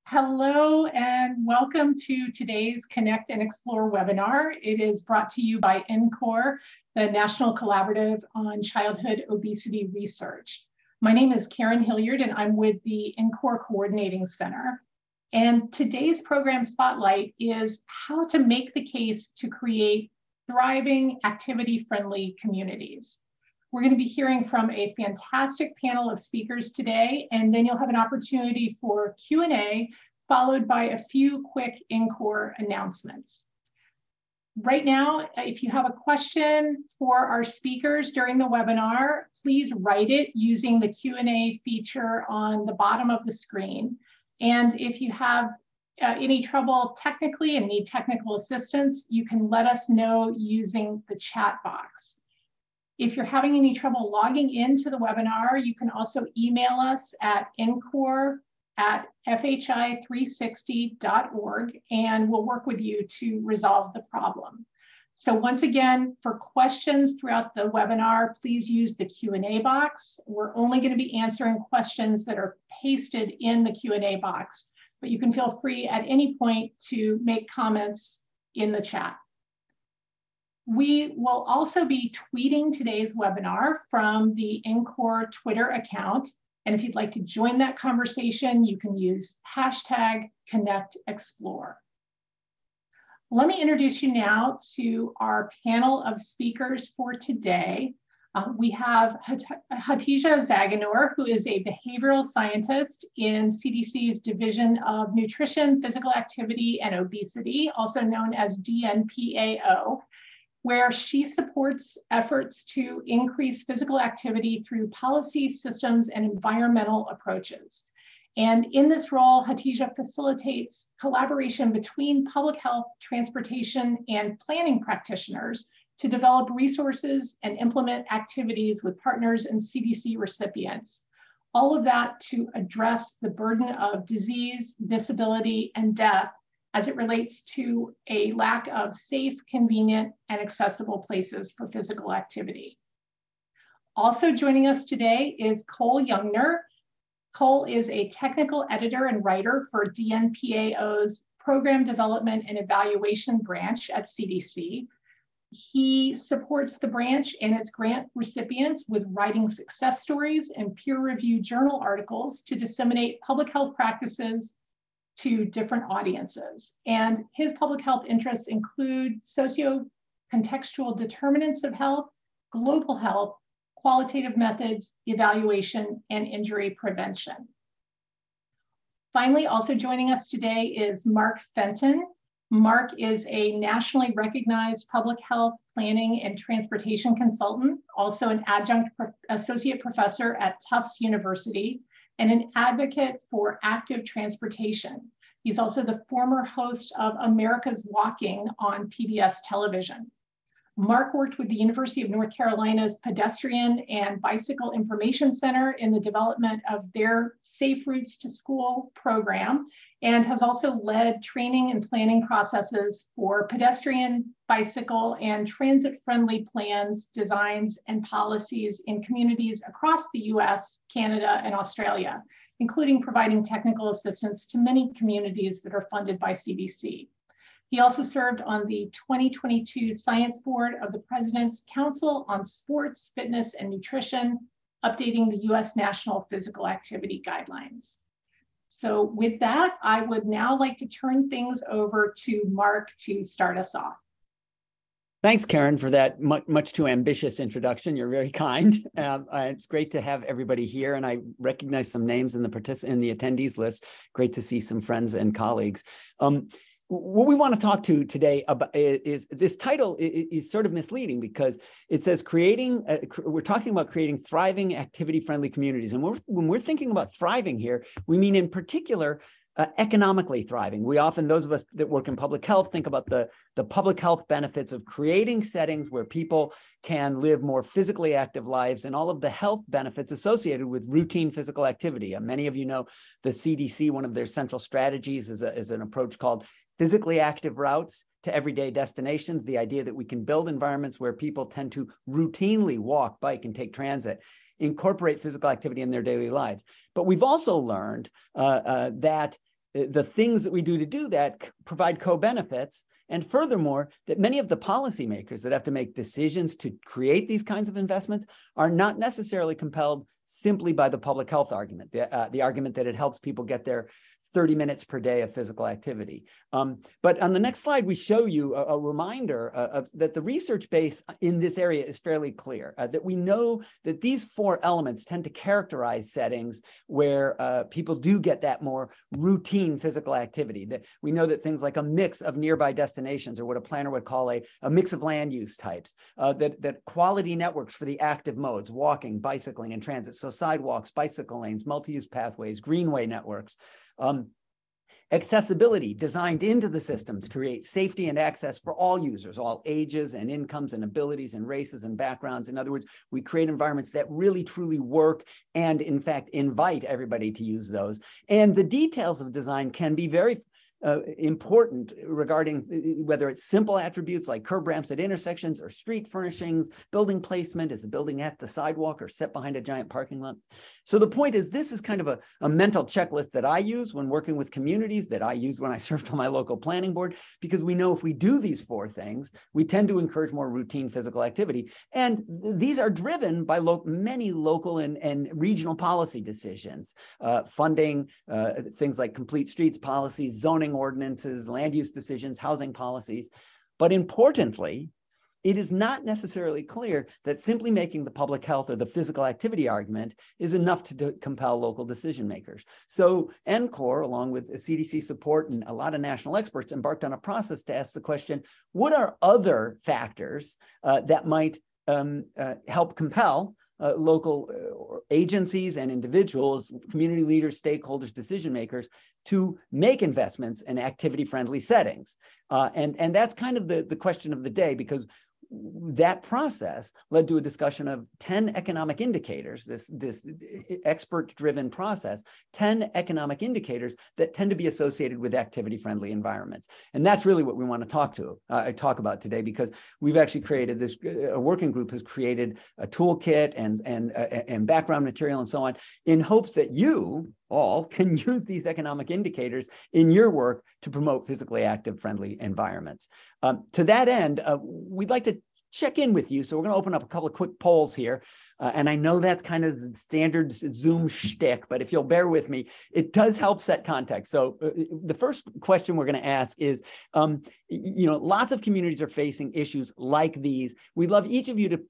Hello and welcome to today's Connect and Explore webinar. It is brought to you by NCORE, the National Collaborative on Childhood Obesity Research. My name is Karen Hilliard and I'm with the NCORE Coordinating Center. And today's program spotlight is how to make the case to create thriving, activity-friendly communities. We're going to be hearing from a fantastic panel of speakers today, and then you'll have an opportunity for Q&A, followed by a few quick NCORE announcements. Right now, if you have a question for our speakers during the webinar, please write it using the Q&A feature on the bottom of the screen. And if you have any trouble technically and need technical assistance, you can let us know using the chat box. If you're having any trouble logging into the webinar, you can also email us at ncore@fhi360.org, and we'll work with you to resolve the problem. So once again, for questions throughout the webinar, please use the Q&A box. We're only going to be answering questions that are pasted in the Q&A box, but you can feel free at any point to make comments in the chat. We will also be tweeting today's webinar from the NCORE Twitter account. And if you'd like to join that conversation, you can use #ConnectExplore. Let me introduce you now to our panel of speakers for today. We have Hatija Zaganur, who is a behavioral scientist in CDC's Division of Nutrition, Physical Activity, and Obesity, also known as DNPAO, where she supports efforts to increase physical activity through policy, systems, and environmental approaches. And in this role, Hatija facilitates collaboration between public health, transportation, and planning practitioners to develop resources and implement activities with partners and CDC recipients. All of that to address the burden of disease, disability, and death as it relates to a lack of safe, convenient, and accessible places for physical activity. Also joining us today is Cole Youngner. Cole is a technical editor and writer for DNPAO's Program Development and Evaluation branch at CDC. He supports the branch and its grant recipients with writing success stories and peer-reviewed journal articles to disseminate public health practices to different audiences. And his public health interests include socio-contextual determinants of health, global health, qualitative methods, evaluation, and injury prevention. Finally, also joining us today is Mark Fenton. Mark is a nationally recognized public health planning and transportation consultant, also an adjunct associate professor at Tufts University, and an advocate for active transportation. He's also the former host of America's Walking on PBS television. Mark worked with the University of North Carolina's Pedestrian and Bicycle Information Center in the development of their Safe Routes to School program, and has also led training and planning processes for pedestrian, bicycle, and transit-friendly plans, designs, and policies in communities across the US, Canada, and Australia, including providing technical assistance to many communities that are funded by CDC. He also served on the 2022 Science Board of the President's Council on Sports, Fitness, and Nutrition, updating the US National Physical Activity Guidelines. So with that, I would now like to turn things over to Mark to start us off. Thanks, Karen, for that much too ambitious introduction. You're very kind. It's great to have everybody here, and I recognize some names in the attendees list. Great to see some friends and colleagues. What we want to talk to today about is this title is sort of misleading because it says we're talking about creating thriving, activity-friendly communities. And when we're thinking about thriving here, we mean in particular economically thriving. We often, those of us that work in public health, think about the public health benefits of creating settings where people can live more physically active lives and all of the health benefits associated with routine physical activity. Many of you know the CDC, one of their central strategies is an approach called physically active routes to everyday destinations, the idea that we can build environments where people tend to routinely walk, bike, and take transit, incorporate physical activity in their daily lives. But we've also learned that the things that we do to do that provide co-benefits. And furthermore, that many of the policymakers that have to make decisions to create these kinds of investments are not necessarily compelled simply by the public health argument, the argument that it helps people get their 30 minutes per day of physical activity. But on the next slide, we show you a reminder that the research base in this area is fairly clear, that we know that these four elements tend to characterize settings where people do get that more routine physical activity. That we know that things like a mix of nearby destinations, or what a planner would call a mix of land use types, that quality networks for the active modes, walking, bicycling, and transit, so sidewalks, bicycle lanes, multi-use pathways, greenway networks, accessibility designed into the system to create safety and access for all users, all ages and incomes and abilities and races and backgrounds. In other words, we create environments that really truly work and in fact invite everybody to use those. And the details of design can be very important regarding whether it's simple attributes like curb ramps at intersections or street furnishings, building placement, is the building at the sidewalk or set behind a giant parking lot. So the point is, this is kind of a mental checklist that I use when working with communities, that I used when I served on my local planning board, because we know if we do these four things, we tend to encourage more routine physical activity. And these are driven by many local and regional policy decisions, funding, things like complete streets policies, zoning ordinances, land use decisions, housing policies. But importantly, it is not necessarily clear that simply making the public health or the physical activity argument is enough to compel local decision makers. So NCORE, along with CDC support and a lot of national experts, embarked on a process to ask the question, what are other factors that might help compel local agencies and individuals, community leaders, stakeholders, decision makers to make investments in activity-friendly settings? And that's kind of the question of the day, because that process led to a discussion of 10 economic indicators, this expert-driven process, 10 economic indicators that tend to be associated with activity-friendly environments. And that's really what we want to talk about today, because we've actually created this, a working group has created a toolkit and background material and so on, in hopes that you all can use these economic indicators in your work to promote physically active, friendly environments. To that end, we'd like to check in with you. So we're going to open up a couple of quick polls here. And I know that's kind of the standard Zoom shtick, but if you'll bear with me, it does help set context. So the first question we're going to ask is, lots of communities are facing issues like these. We'd love each of you to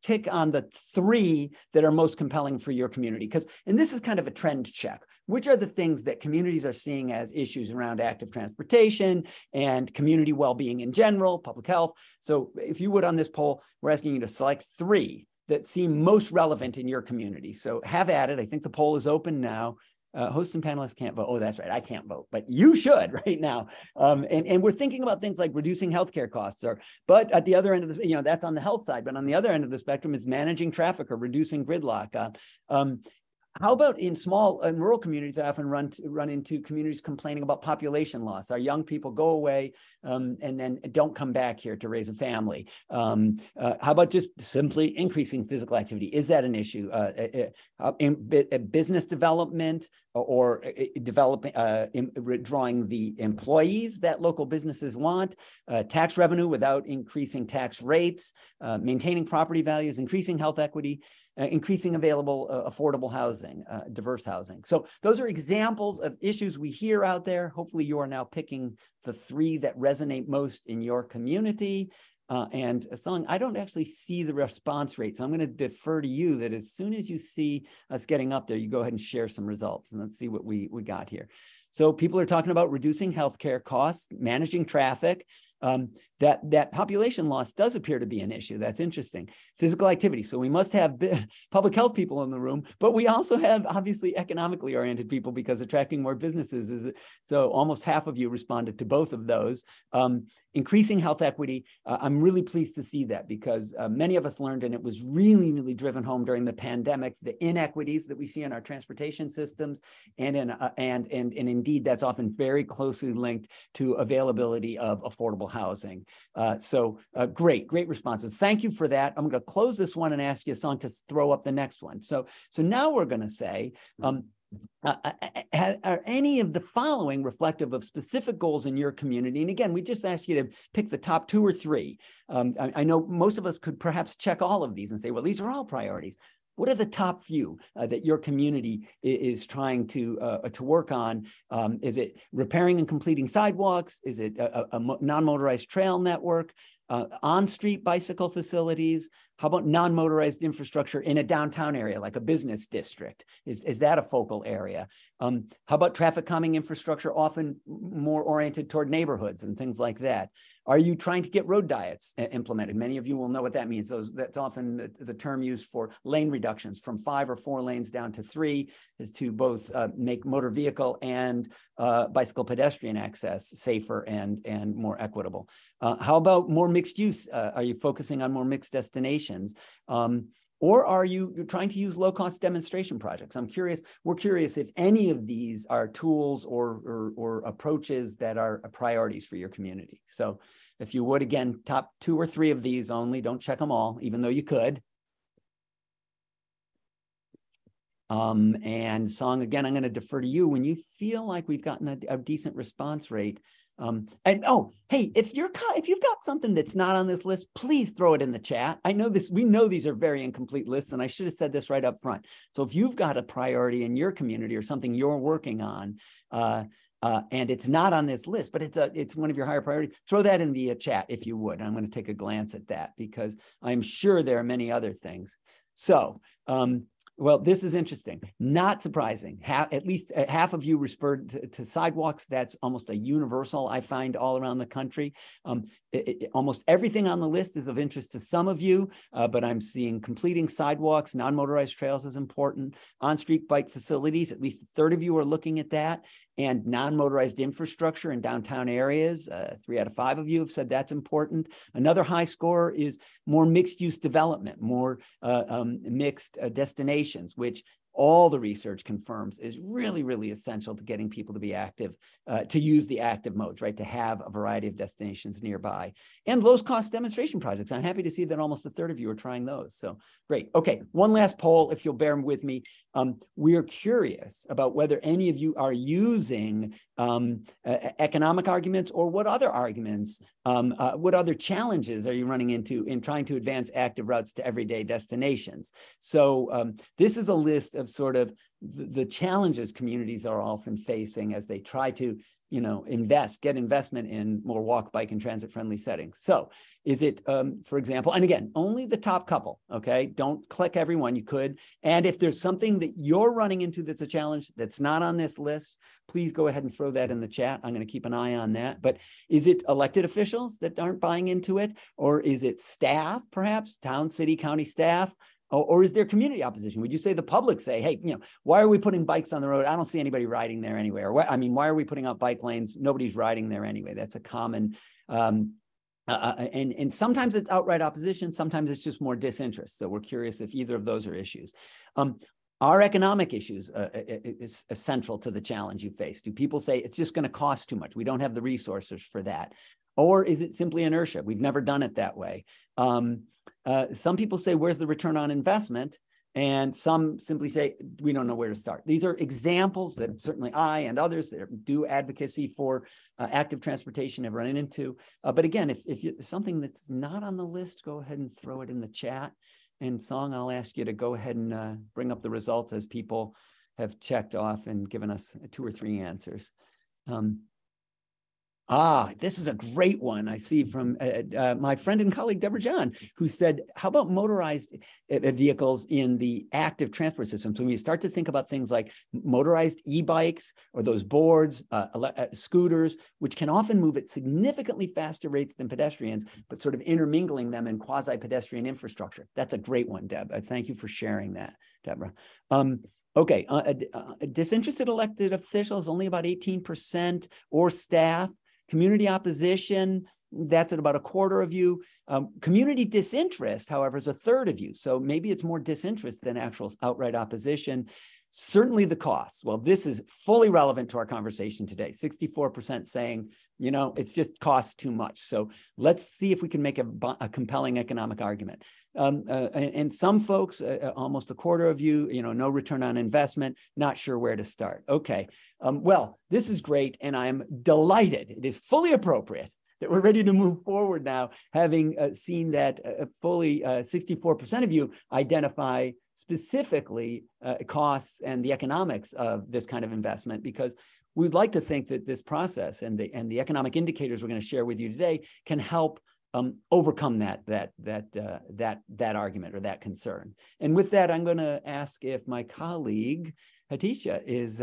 tick on the three that are most compelling for your community. And this is kind of a trend check. Which are the things that communities are seeing as issues around active transportation and community well-being in general, public health? So if you would, on this poll, we're asking you to select three that seem most relevant in your community. So have at it. I think the poll is open now. Hosts and panelists can't vote. Oh, that's right. I can't vote, but you should right now. And we're thinking about things like reducing healthcare costs, but at the other end of the, that's on the health side, but on the other end of the spectrum is managing traffic or reducing gridlock. How about in small and rural communities? I often run into communities complaining about population loss. Our young people go away and then don't come back here to raise a family. How about just simply increasing physical activity? Is that an issue? Business development or developing, drawing the employees that local businesses want, tax revenue without increasing tax rates, maintaining property values, increasing health equity, increasing available affordable housing, diverse housing. So those are examples of issues we hear out there. Hopefully you are now picking the three that resonate most in your community. And Sung, I don't actually see the response rate, so I'm going to defer to you that as soon as you see us getting up there, you go ahead and share some results, and let's see what we got here. So people are talking about reducing healthcare costs, managing traffic. That population loss does appear to be an issue. That's interesting. Physical activity. So we must have public health people in the room, but we also have obviously economically oriented people, because attracting more businesses is, so almost half of you responded to both of those. Increasing health equity. I'm really pleased to see that, because many of us learned, and it was really, really driven home during the pandemic, the inequities that we see in our transportation systems, and indeed that's often very closely linked to availability of affordable housing. Great responses. Thank you for that. I'm going to close this one and ask you, Song, to throw up the next one. So now we're going to say, Are any of the following reflective of specific goals in your community? And again, we just asked you to pick the top 2 or 3. I know most of us could perhaps check all of these and say, well, these are all priorities. What are the top few that your community is trying to work on? Is it repairing and completing sidewalks? Is it a non-motorized trail network? On-street bicycle facilities? How about non-motorized infrastructure in a downtown area, like a business district? Is that a focal area? How about traffic calming infrastructure, often more oriented toward neighborhoods and things like that? Are you trying to get road diets implemented? Many of you will know what that means. That's often the term used for lane reductions from 5 or 4 lanes down to 3, to both make motor vehicle and bicycle pedestrian access safer and more equitable. How about more mixed use? Are you focusing on more mixed destinations? Or are you trying to use low-cost demonstration projects? We're curious if any of these are tools or approaches that are priorities for your community. So if you would, again, top 2 or 3 of these only, don't check them all, even though you could. And Song, again, I'm going to defer to you when you feel like we've gotten a decent response rate. And oh, hey, if you've got something that's not on this list, please throw it in the chat. We know these are very incomplete lists, and I should have said this right up front. So if you've got a priority in your community or something you're working on, and it's not on this list, but it's one of your higher priorities, throw that in the chat if you would. I'm going to take a glance at that because I'm sure there are many other things. So, well, this is interesting. Not surprising. At least half of you referred to sidewalks. That's almost a universal, I find, all around the country. Almost everything on the list is of interest to some of you, but I'm seeing completing sidewalks, non-motorized trails is important. On-street bike facilities, at least a third of you are looking at that. And non-motorized infrastructure in downtown areas, 3 out of 5 of you have said that's important. Another high score is more mixed-use development, more mixed destinations, which all the research confirms is really, really essential to getting people to be active, to use the active modes, right? To have a variety of destinations nearby. And low-cost demonstration projects. I'm happy to see that almost a third of you are trying those. So great. Okay, one last poll, if you'll bear with me. We are curious about whether any of you are using economic arguments, or what other arguments, what other challenges are you running into in trying to advance active routes to everyday destinations? So this is a list of sort of the challenges communities are often facing as they try to, get investment in more walk, bike, and transit-friendly settings. So is it, for example, and again, only the top couple, okay? Don't click everyone, you could. And if there's something that you're running into that's a challenge that's not on this list, please go ahead and throw that in the chat. I'm going to keep an eye on that. But is it elected officials that aren't buying into it? Or is it staff, perhaps, town, city, county staff? Or is there community opposition? Would you say the public say, hey, why are we putting bikes on the road? I don't see anybody riding there anyway. Or why are we putting out bike lanes? Nobody's riding there anyway. That's a common, and sometimes it's outright opposition. Sometimes it's just more disinterest. So we're curious if either of those are issues. Are economic issues is central to the challenge you face? Do people say it's just going to cost too much? We don't have the resources for that. Or is it simply inertia? We've never done it that way. Some people say, where's the return on investment? And some simply say, we don't know where to start. These are examples that certainly I and others that do advocacy for active transportation have run into. But again, if something that's not on the list, go ahead and throw it in the chat. And Song, I'll ask you to go ahead and bring up the results as people have checked off and given us 2 or 3 answers. This is a great one I see from my friend and colleague, Deborah John, who said, how about motorized vehicles in the active transport system? So when you start to think about things like motorized e-bikes or those boards, scooters, which can often move at significantly faster rates than pedestrians, but sort of intermingling them in quasi-pedestrian infrastructure. That's a great one, Deb. Thank you for sharing that, Deborah. Okay, disinterested elected officials, only about 18%, or staff. Community opposition, that's at about a quarter of you. Community disinterest, however, is a third of you. So maybe it's more disinterest than actual outright opposition. Certainly the costs. Well, this is fully relevant to our conversation today. 64% saying, you know, it's just costs too much. So let's see if we can make a compelling economic argument. And some folks, almost a quarter of you, you know, no return on investment, not sure where to start. Okay, well, this is great, and I'm delighted. It is fully appropriate that we're ready to move forward now, having seen that fully 64% of you identify specifically costs and the economics of this kind of investment, because we'd like to think that this process and the economic indicators we're going to share with you today can help overcome that argument or that concern. And with that, I'm going to ask if my colleague Hatisha is.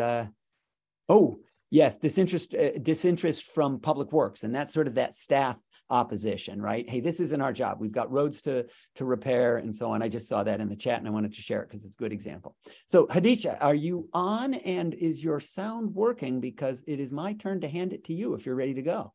Oh, yes, disinterest from Public Works, and that's sort of that staff opposition, right? Hey, this isn't our job. We've got roads to repair and so on. I just saw that in the chat and I wanted to share it because it's a good example. So Hatisha, are you on, and is your sound working? Because it is my turn to hand it to you if you're ready to go.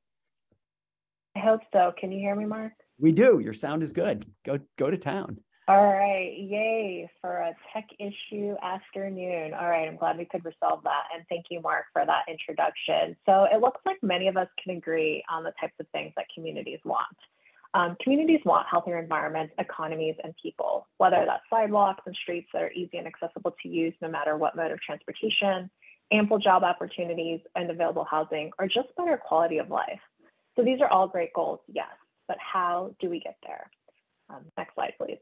I hope so. Can you hear me, Mark? We do. Your sound is good. Go to town. All right. Yay for a tech issue afternoon. All right. I'm glad we could resolve that. And thank you, Mark, for that introduction. So it looks like many of us can agree on the types of things that communities want. Communities want healthier environments, economies, and people, whether that's sidewalks and streets that are easy and accessible to use no matter what mode of transportation, ample job opportunities and available housing, or just better quality of life. So these are all great goals, yes, but how do we get there? Next slide, please.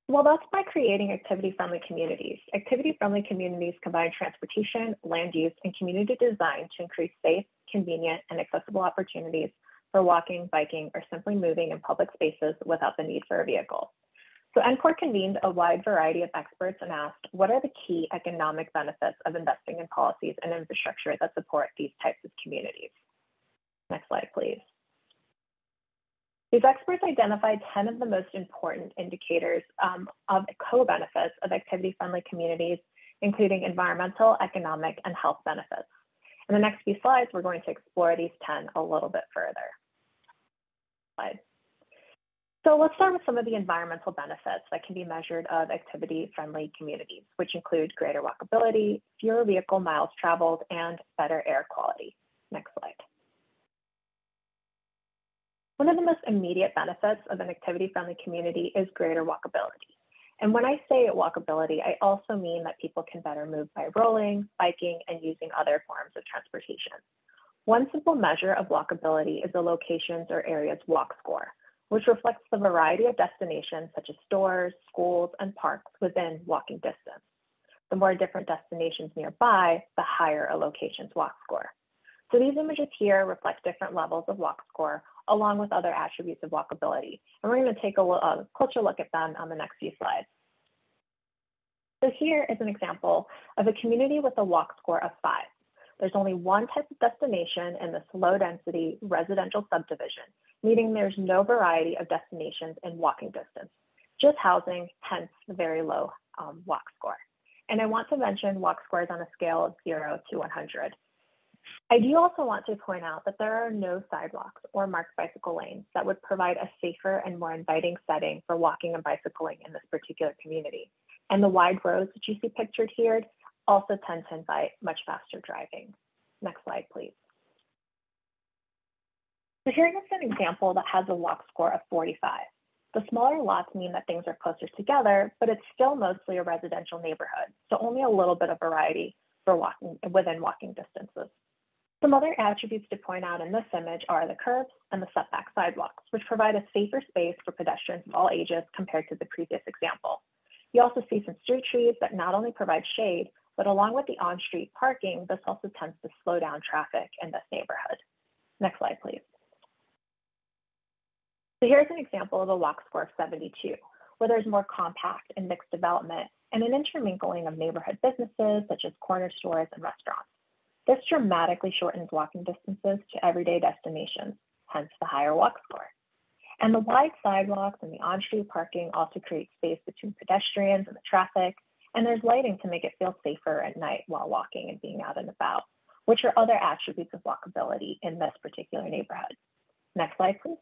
Well, that's by creating activity-friendly communities. Activity-friendly communities combine transportation, land use, and community design to increase safe, convenient, and accessible opportunities for walking, biking, or simply moving in public spaces without the need for a vehicle. So NCORE convened a wide variety of experts and asked, what are the key economic benefits of investing in policies and infrastructure that support these types of communities? Next slide, please. These experts identified 10 of the most important indicators of co-benefits of activity-friendly communities, including environmental, economic, and health benefits. In the next few slides, we're going to explore these 10 a little bit further. Slide. So let's start with some of the environmental benefits that can be measured of activity-friendly communities, which include greater walkability, fewer vehicle miles traveled, and better air quality. Next slide. One of the most immediate benefits of an activity-friendly community is greater walkability. And when I say walkability, I also mean that people can better move by rolling, biking, and using other forms of transportation. One simple measure of walkability is the locations or areas walk score, which reflects the variety of destinations such as stores, schools, and parks within walking distance. The more different destinations nearby, the higher a location's walk score. So these images here reflect different levels of walk score, along with other attributes of walkability. And we're going to take a closer look at them on the next few slides. So here is an example of a community with a walk score of 5. There's only one type of destination in this low-density residential subdivision, meaning there's no variety of destinations in walking distance, just housing, hence the very low walk score. And I want to mention walk scores on a scale of 0 to 100. I do also want to point out that there are no sidewalks or marked bicycle lanes that would provide a safer and more inviting setting for walking and bicycling in this particular community. And the wide roads that you see pictured here also tend to invite much faster driving. Next slide, please. So here is an example that has a walk score of 45. The smaller lots mean that things are closer together, but it's still mostly a residential neighborhood, so only a little bit of variety for walking within walking distances. Some other attributes to point out in this image are the curbs and the setback sidewalks, which provide a safer space for pedestrians of all ages compared to the previous example. You also see some street trees that not only provide shade, but along with the on-street parking, this also tends to slow down traffic in this neighborhood. Next slide, please. So here's an example of a walk score of 72, where there's more compact and mixed development and an intermingling of neighborhood businesses such as corner stores and restaurants. This dramatically shortens walking distances to everyday destinations, hence the higher walk score. And the wide sidewalks and the on-street parking also create space between pedestrians and the traffic, and there's lighting to make it feel safer at night while walking and being out and about, which are other attributes of walkability in this particular neighborhood. Next slide, please.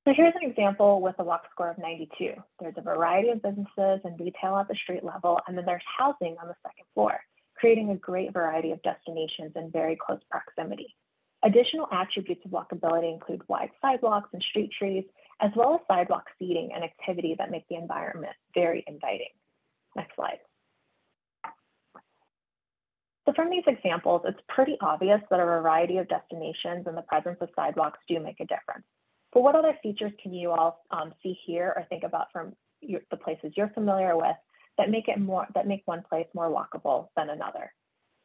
So here's an example with a walk score of 92. There's a variety of businesses and retail at the street level, and then there's housing on the second floor, creating a great variety of destinations in very close proximity. Additional attributes of walkability include wide sidewalks and street trees, as well as sidewalk seating and activity that make the environment very inviting. Next slide. So from these examples, it's pretty obvious that a variety of destinations and the presence of sidewalks do make a difference. But what other features can you all see here or think about from the places you're familiar with that make one place more walkable than another?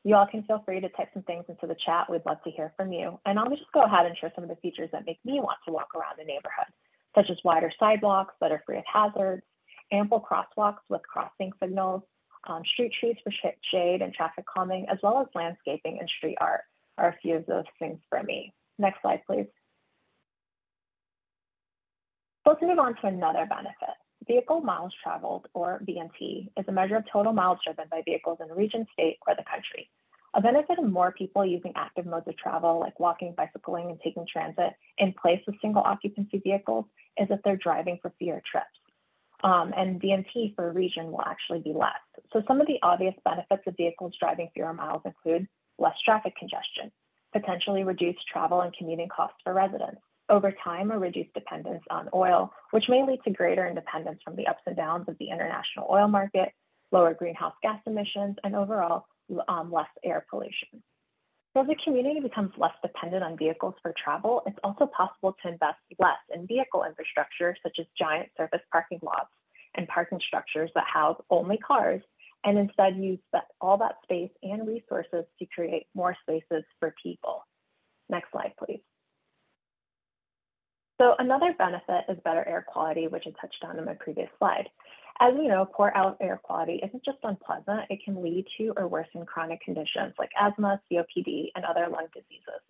You all can feel free to type some things into the chat. We'd love to hear from you. And I'll just go ahead and share some of the features that make me want to walk around the neighborhood, such as wider sidewalks that are free of hazards, ample crosswalks with crossing signals, street trees for shade and traffic calming, as well as landscaping and street art are a few of those things for me. Next slide, please. Let's move on to another benefit. Vehicle miles traveled, or VMT, is a measure of total miles driven by vehicles in a region, state, or the country. A benefit of more people using active modes of travel, like walking, bicycling, and taking transit, in place of single occupancy vehicles, is that they're driving for fewer trips. And VMT for a region will actually be less. So some of the obvious benefits of vehicles driving fewer miles include less traffic congestion, potentially reduced travel and commuting costs for residents, over time, a reduced dependence on oil, which may lead to greater independence from the ups and downs of the international oil market, lower greenhouse gas emissions, and overall less air pollution. So as a community becomes less dependent on vehicles for travel, it's also possible to invest less in vehicle infrastructure, such as giant surface parking lots and parking structures that house only cars, and instead use all that space and resources to create more spaces for people. Next slide, please. So another benefit is better air quality, which I touched on in my previous slide. As we know, poor air quality isn't just unpleasant, it can lead to or worsen chronic conditions like asthma, COPD, and other lung diseases.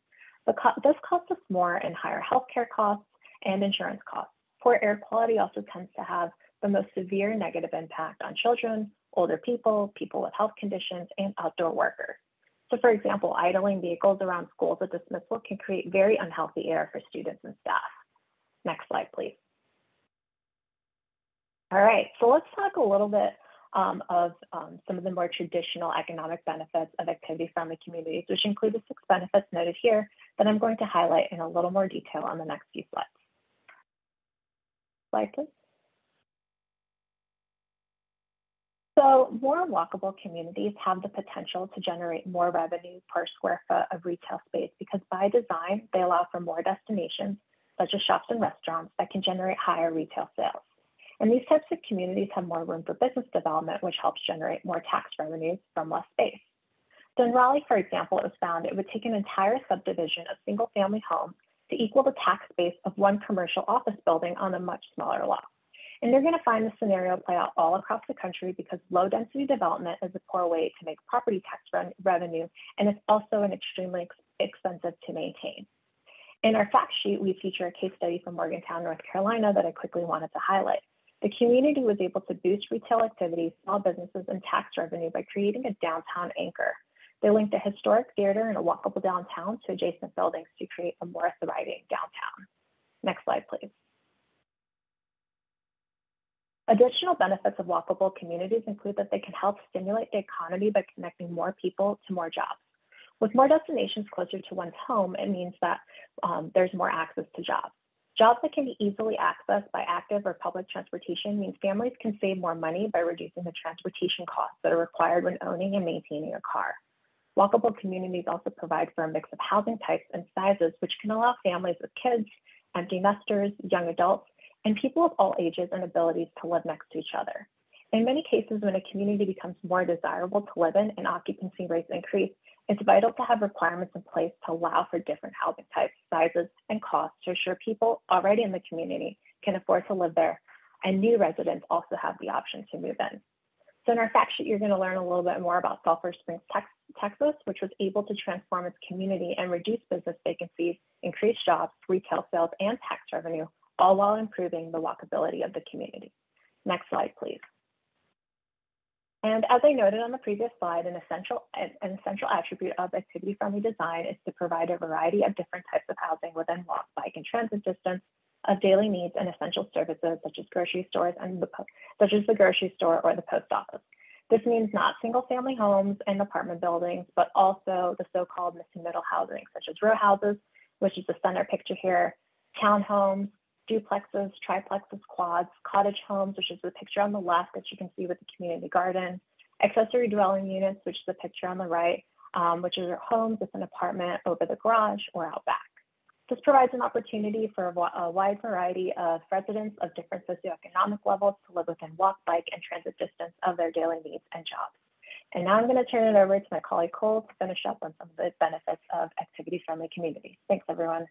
But this costs us more in higher healthcare costs and insurance costs. Poor air quality also tends to have the most severe negative impact on children, older people, people with health conditions, and outdoor workers. So for example, idling vehicles around schools at dismissal can create very unhealthy air for students and staff. Next slide, please. All right, so let's talk a little bit of some of the more traditional economic benefits of activity-friendly communities, which include the 6 benefits noted here that I'm going to highlight in a little more detail on the next few slides. Slide, please. So more walkable communities have the potential to generate more revenue per square foot of retail space because by design, they allow for more destinations, such as shops and restaurants, that can generate higher retail sales. And these types of communities have more room for business development, which helps generate more tax revenues from less space. So in Raleigh, for example, it was found it would take an entire subdivision of single-family homes to equal the tax base of one commercial office building on a much smaller lot. And you're going to find this scenario play out all across the country because low-density development is a poor way to make property tax revenue, and it's also an extremely expensive to maintain. In our fact sheet, we feature a case study from Morgantown, North Carolina that I quickly wanted to highlight. The community was able to boost retail activity, small businesses, and tax revenue by creating a downtown anchor. They linked a historic theater and a walkable downtown to adjacent buildings to create a more thriving downtown. Next slide, please. Additional benefits of walkable communities include that they can help stimulate the economy by connecting more people to more jobs. With more destinations closer to one's home, it means that there's more access to jobs. Jobs that can be easily accessed by active or public transportation means families can save more money by reducing the transportation costs that are required when owning and maintaining a car. Walkable communities also provide for a mix of housing types and sizes, which can allow families with kids, empty nesters, young adults, and people of all ages and abilities to live next to each other. In many cases, when a community becomes more desirable to live in and occupancy rates increase, it's vital to have requirements in place to allow for different housing types, sizes, and costs to ensure people already in the community can afford to live there, and new residents also have the option to move in. So in our fact sheet, you're going to learn a little bit more about Sulphur Springs, Texas, which was able to transform its community and reduce business vacancies, increase jobs, retail sales, and tax revenue, all while improving the walkability of the community. Next slide, please. And as I noted on the previous slide, an essential attribute of activity-friendly design is to provide a variety of different types of housing within walk, bike, and transit distance of daily needs and essential services such as grocery stores and the grocery store or the post office. This means not single-family homes and apartment buildings, but also the so-called missing middle housing, such as row houses, which is the center picture here, townhomes, duplexes, triplexes, quads, cottage homes, which is the picture on the left that you can see with the community garden, accessory dwelling units, which is the picture on the right, which are homes with an apartment over the garage or out back. This provides an opportunity for a wide variety of residents of different socioeconomic levels to live within walk, bike, and transit distance of their daily needs and jobs. And now I'm going to turn it over to my colleague Cole to finish up on some of the benefits of activity-friendly communities. Thanks, everyone.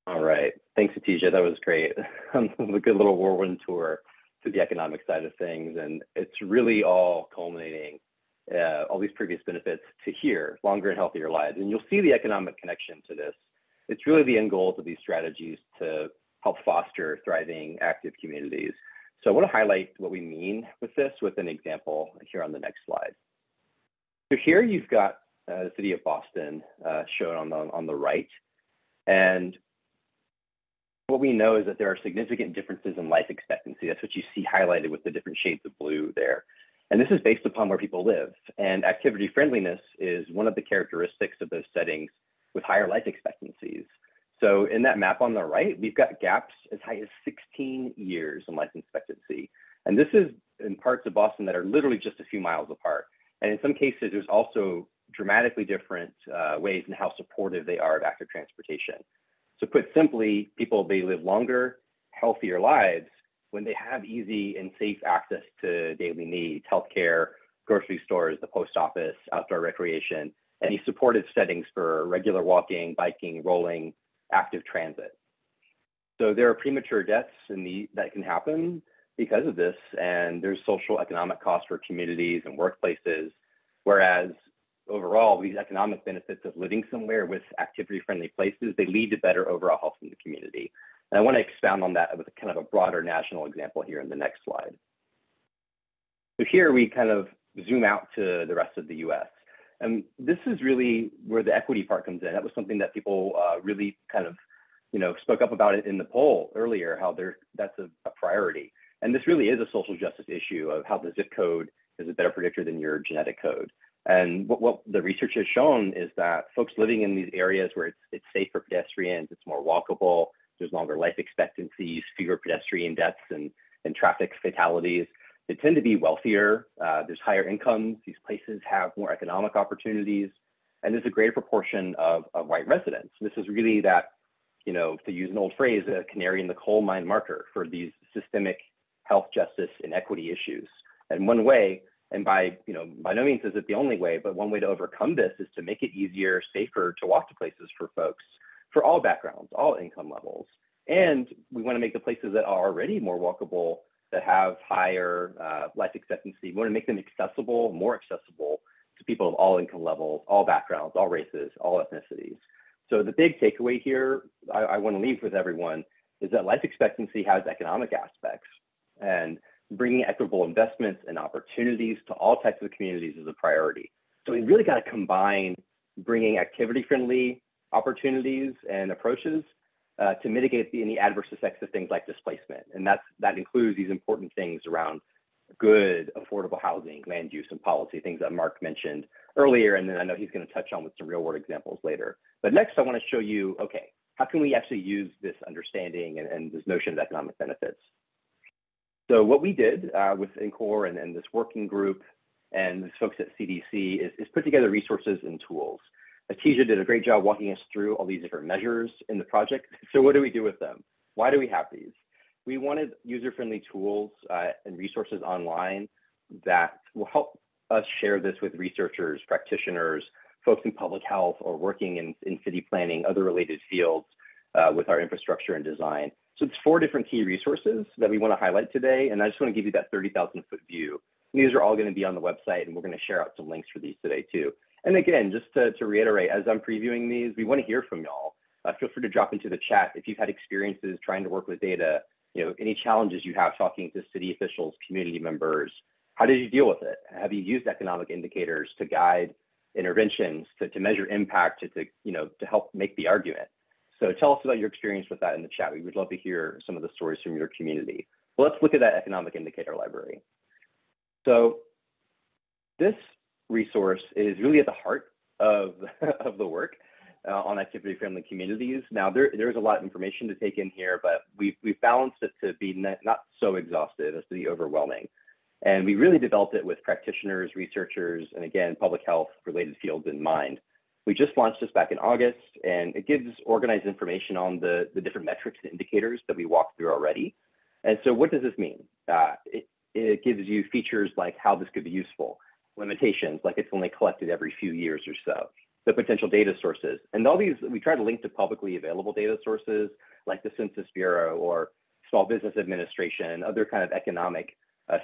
All right, thanks, Hatice. That was great. A good little whirlwind tour to the economic side of things, and it's really all culminating all these previous benefits to here, longer and healthier lives. And you'll see the economic connection to this. It's really the end goals of these strategies to help foster thriving, active communities. So I want to highlight what we mean with this with an example here on the next slide. So here you've got the city of Boston shown on the right. And what we know is that there are significant differences in life expectancy. That's what you see highlighted with the different shades of blue there. And this is based upon where people live. And activity friendliness is one of the characteristics of those settings with higher life expectancies. So in that map on the right, we've got gaps as high as 16 years in life expectancy. And this is in parts of Boston that are literally just a few miles apart. And in some cases, there's also dramatically different ways in how supportive they are of active transportation. So put simply, people, they live longer, healthier lives when they have easy and safe access to daily needs, healthcare, grocery stores, the post office, outdoor recreation, and these supportive settings for regular walking, biking, rolling, active transit. So there are premature deaths that can happen because of this, and there's social economic costs for communities and workplaces, whereas overall, these economic benefits of living somewhere with activity-friendly places, they lead to better overall health in the community. And I want to expound on that with kind of a broader national example here in the next slide. So here we kind of zoom out to the rest of the US. And this is really where the equity part comes in. That was something that people really kind of, spoke up about it in the poll earlier, how that's a priority. And this really is a social justice issue of how the zip code is a better predictor than your genetic code. And what the research has shown is that folks living in these areas where it's safe for pedestrians, it's more walkable, there's longer life expectancies, fewer pedestrian deaths and traffic fatalities. They tend to be wealthier, there's higher incomes, these places have more economic opportunities, and there's a greater proportion of white residents. This is really that, to use an old phrase, a canary in the coal mine marker for these systemic health justice and equity issues. And one way, and by no means is it the only way, but one way to overcome this is to make it easier, safer to walk to places for folks, for all backgrounds, all income levels. And we want to make the places that are already more walkable, that have higher life expectancy, we want to make them accessible, more accessible to people of all income levels, all backgrounds, all races, all ethnicities. So the big takeaway here I want to leave with everyone is that life expectancy has economic aspects, and bringing equitable investments and opportunities to all types of communities is a priority. So we really got to combine bringing activity-friendly opportunities and approaches to mitigate any adverse effects of things like displacement. And that includes these important things around good, affordable housing, land use, and policy, things that Mark mentioned earlier. And then I know he's going to touch on with some real-world examples later. But next, I want to show you, okay, how can we actually use this understanding and this notion of economic benefits? So what we did with NCORE and this working group and the folks at CDC is put together resources and tools. Hatice did a great job walking us through all these different measures in the project. So what do we do with them? Why do we have these? We wanted user-friendly tools and resources online that will help us share this with researchers, practitioners, folks in public health, or working in city planning, other related fields with our infrastructure and design. So it's 4 different key resources that we want to highlight today. And I just want to give you that 30,000-foot view. And these are all going to be on the website, and we're going to share out some links for these today too. And again, just to reiterate, as I'm previewing these, we want to hear from y'all. Feel free to drop into the chat if you've had experiences trying to work with data, any challenges you have talking to city officials, community members. How did you deal with it? Have you used economic indicators to guide interventions to measure impact, to help make the argument. So tell us about your experience with that in the chat. We would love to hear some of the stories from your community. Well, let's look at that economic indicator library. So this resource is really at the heart of, of the work on activity-friendly communities. Now, there's a lot of information to take in here, but we've balanced it to be not so exhaustive as to be overwhelming. And we really developed it with practitioners, researchers, and again, public health related fields in mind. We just launched this back in August, and it gives organized information on the different metrics and indicators that we walked through already. And so what does this mean? It gives you features like how this could be useful, limitations, like it's only collected every few years or so, the potential data sources. And all these, we try to link to publicly available data sources like the Census Bureau or Small Business Administration, other kind of economic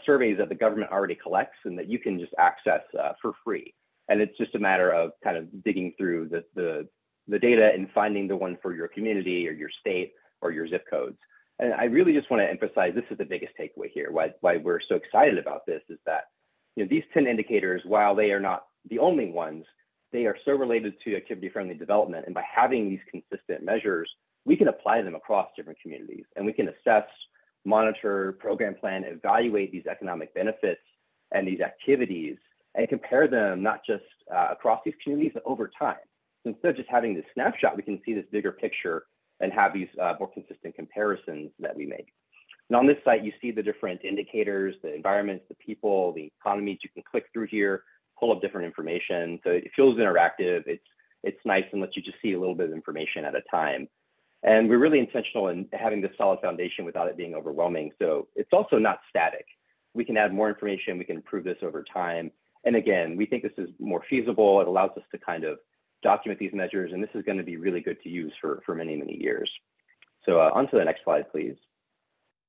surveys that the government already collects and that you can just access for free. And it's just a matter of kind of digging through the data and finding the one for your community or your state or your zip codes. And I really just want to emphasize this is the biggest takeaway here. Why we're so excited about this is that these 10 indicators, while they are not the only ones, they are so related to activity-friendly development. And by having these consistent measures, we can apply them across different communities. And we can assess, monitor, program plan, evaluate these economic benefits and these activities and compare them not just across these communities, but over time. So instead of just having this snapshot, we can see this bigger picture and have these more consistent comparisons that we make. And on this site, you see the different indicators, the environments, the people, the economies. You can click through here, pull up different information. So it feels interactive. It's nice and lets you just see a little bit of information at a time. And we're really intentional in having this solid foundation without it being overwhelming. So it's also not static. We can add more information. We can improve this over time. And again, we think this is more feasible. It allows us to kind of document these measures, and this is going to be really good to use for many, many years. So on to the next slide, please.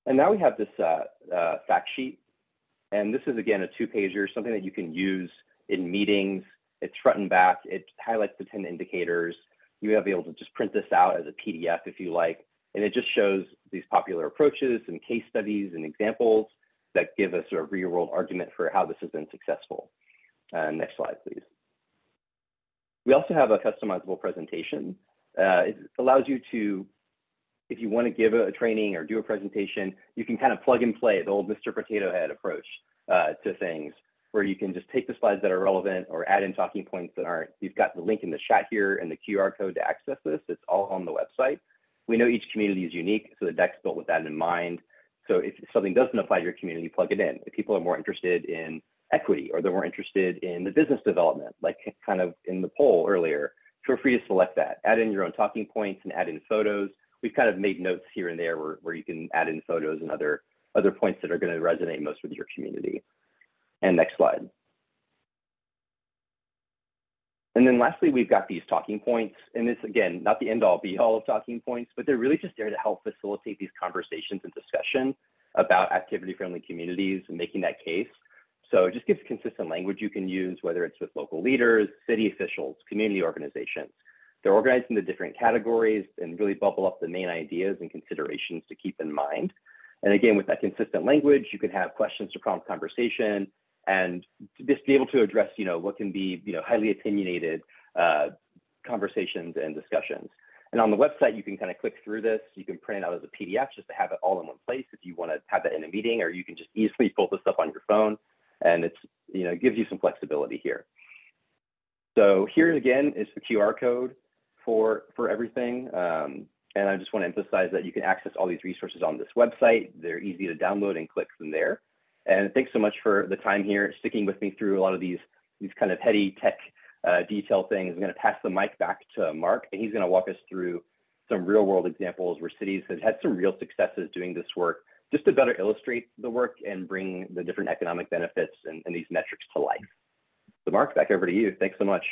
And now we have this fact sheet. And this is, again, a 2-pager, something that you can use in meetings. It's front and back. It highlights the 10 indicators. You will be able to just print this out as a PDF if you like. And it just shows these popular approaches and case studies and examples that give us a real-world argument for how this has been successful. Next slide, please. We also have a customizable presentation. It allows you to, if you want to give a training or do a presentation, you can kind of plug and play the old Mr. Potato Head approach to things, where you can just take the slides that are relevant or add in talking points that aren't. You've got the link in the chat here and the QR code to access this. It's all on the website. We know each community is unique, so the deck's built with that in mind. So if something doesn't apply to your community, plug it in. If people are more interested in equity or they're more interested in the business development, like kind of in the poll earlier, feel free to select that. Add in your own talking points and add in photos. We've kind of made notes here and there where you can add in photos and other points that are going to resonate most with your community. And next slide. And then lastly, we've got these talking points. And it's, again, not the end all be all of talking points, but they're really just there to help facilitate these conversations and discussion about activity-friendly communities and making that case. So it just gives consistent language you can use, whether it's with local leaders, city officials, community organizations. They're organized into different categories and really bubble up the main ideas and considerations to keep in mind. And again, with that consistent language, you can have questions to prompt conversation and just be able to address, what can be, highly opinionated conversations and discussions. And on the website, you can kind of click through this. You can print it out as a PDF just to have it all in one place if you want to have that in a meeting, or you can just easily pull this up on your phone. And it's, it gives you some flexibility here. So here again is the QR code for everything. And I just want to emphasize that you can access all these resources on this website. They're easy to download and click from there. And thanks so much for the time here, sticking with me through a lot of these kind of heady tech detail things. I'm going to pass the mic back to Mark, and he's going to walk us through some real world examples where cities have had some real successes doing this work, just to better illustrate the work and bring the different economic benefits and these metrics to life. So Mark, back over to you. Thanks so much.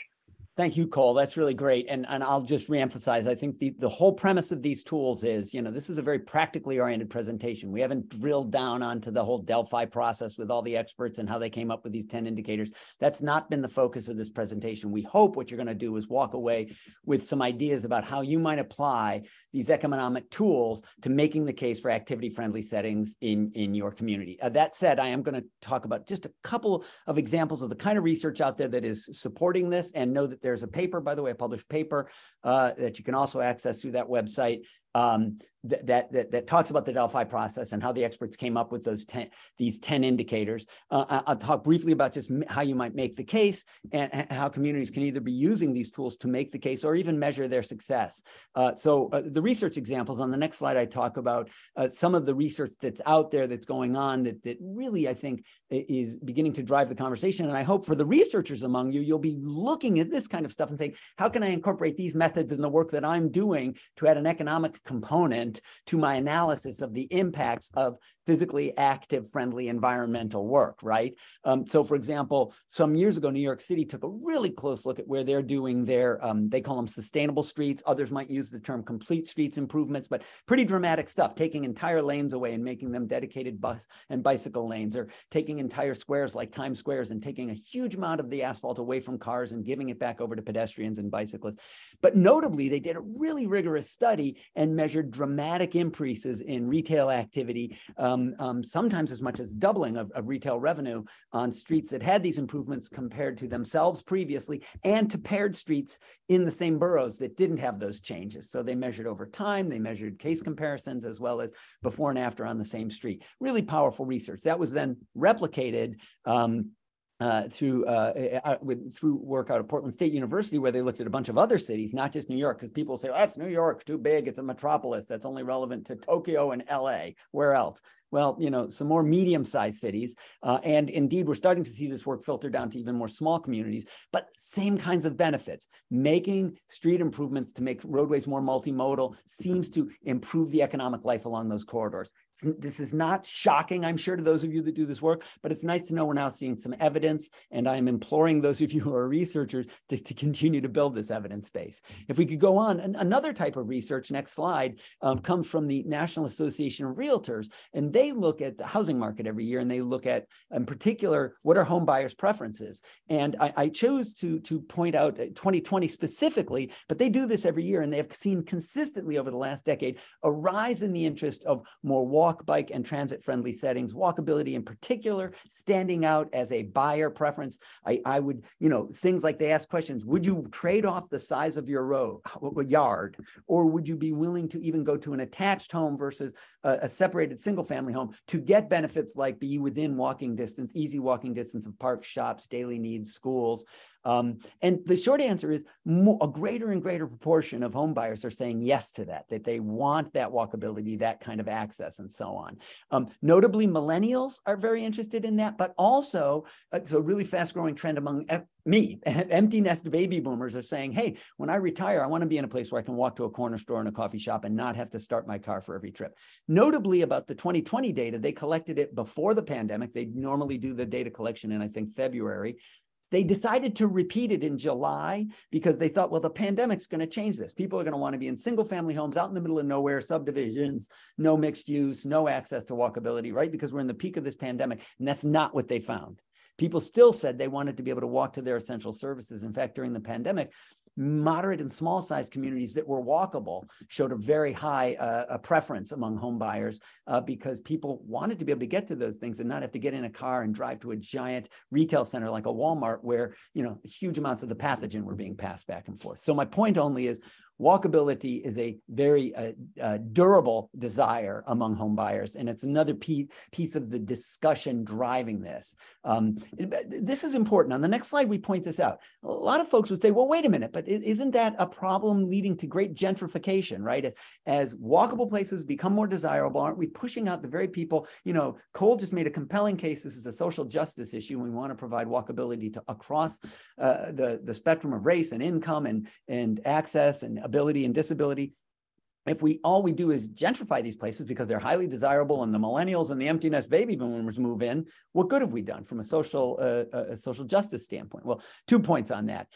Thank you, Cole. That's really great. And I'll just reemphasize, I think the whole premise of these tools is, this is a very practically oriented presentation. We haven't drilled down onto the whole Delphi process with all the experts and how they came up with these 10 indicators. That's not been the focus of this presentation. We hope what you're going to do is walk away with some ideas about how you might apply these economic tools to making the case for activity-friendly settings in your community. That said, I am going to talk about just a couple of examples of the kind of research out there that is supporting this, and know that there's a paper, by the way, a published paper that you can also access through that website that talks about the Delphi process and how the experts came up with these 10 indicators. I'll talk briefly about just how you might make the case and how communities can either be using these tools to make the case or even measure their success. The research examples on the next slide, I talk about some of the research that's out there that's going on that really, I think, is beginning to drive the conversation. And I hope for the researchers among you, you'll be looking at this kind of stuff and saying, how can I incorporate these methods in the work that I'm doing to add an economic component to my analysis of the impacts of physically active, friendly environmental work, right? So for example, some years ago, New York City took a really close look at where they're doing their, they call them sustainable streets. Others might use the term complete streets improvements, but pretty dramatic stuff, taking entire lanes away and making them dedicated bus and bicycle lanes, or taking entire squares like Times Squares and taking a huge amount of the asphalt away from cars and giving it back over to pedestrians and bicyclists. But notably, they did a really rigorous study and measured dramatic increases in retail activity, sometimes as much as doubling of retail revenue on streets that had these improvements compared to themselves previously, and to paired streets in the same boroughs that didn't have those changes. So they measured over time, they measured case comparisons as well as before and after on the same street. Really powerful research. That was then replicated through work out of Portland State University, where they looked at a bunch of other cities, not just New York, because people say, oh, that's New York, too big, it's a metropolis, that's only relevant to Tokyo and LA. Where else? Well, some more medium-sized cities. And indeed, we're starting to see this work filter down to even more small communities, but same kinds of benefits. Making street improvements to make roadways more multimodal seems to improve the economic life along those corridors. This is not shocking, I'm sure, to those of you that do this work, but it's nice to know we're now seeing some evidence, and I'm imploring those of you who are researchers to continue to build this evidence base. If we could go on, another type of research, next slide, comes from the National Association of Realtors, and they look at the housing market every year, and they look at, in particular, what are home buyers' preferences. And I chose to point out 2020 specifically, but they do this every year, and they have seen consistently over the last decade a rise in the interest of more walk, bike, and transit-friendly settings, walkability in particular, standing out as a buyer preference. I would, things like they ask questions, would you trade off the size of your yard, or would you be willing to even go to an attached home versus a separated single-family home to get benefits like be within walking distance, easy walking distance of parks, shops, daily needs, schools? And the short answer is a greater and greater proportion of home buyers are saying yes to that they want that walkability, that kind of access, and so on. Notably, millennials are very interested in that, but also it's a really fast growing trend among empty nest baby boomers are saying, hey, when I retire, I want to be in a place where I can walk to a corner store and a coffee shop and not have to start my car for every trip. Notably, about the 2020 data, they collected it before the pandemic. They normally do the data collection in, I think, February. They decided to repeat it in July because they thought, well, the pandemic's going to change this. People are going to want to be in single family homes out in the middle of nowhere, subdivisions, no mixed use, no access to walkability, right? Because we're in the peak of this pandemic, and that's not what they found. People still said they wanted to be able to walk to their essential services. In fact, during the pandemic, moderate and small sized communities that were walkable showed a very high preference among home buyers because people wanted to be able to get to those things and not have to get in a car and drive to a giant retail center like a Walmart where, huge amounts of the pathogen were being passed back and forth. So my point only is walkability is a very durable desire among home buyers, and it's another piece of the discussion driving this. This is important. On the next slide, we point this out. A lot of folks would say, well, wait a minute, but isn't that a problem leading to great gentrification, right? As walkable places become more desirable, aren't we pushing out the very people? Cole just made a compelling case. This is a social justice issue. We want to provide walkability to across the spectrum of race and income and access and ability and disability. if all we do is gentrify these places because they're highly desirable and the millennials and the empty nest baby boomers move in, what good have we done from a social justice standpoint? Well, 2 points on that.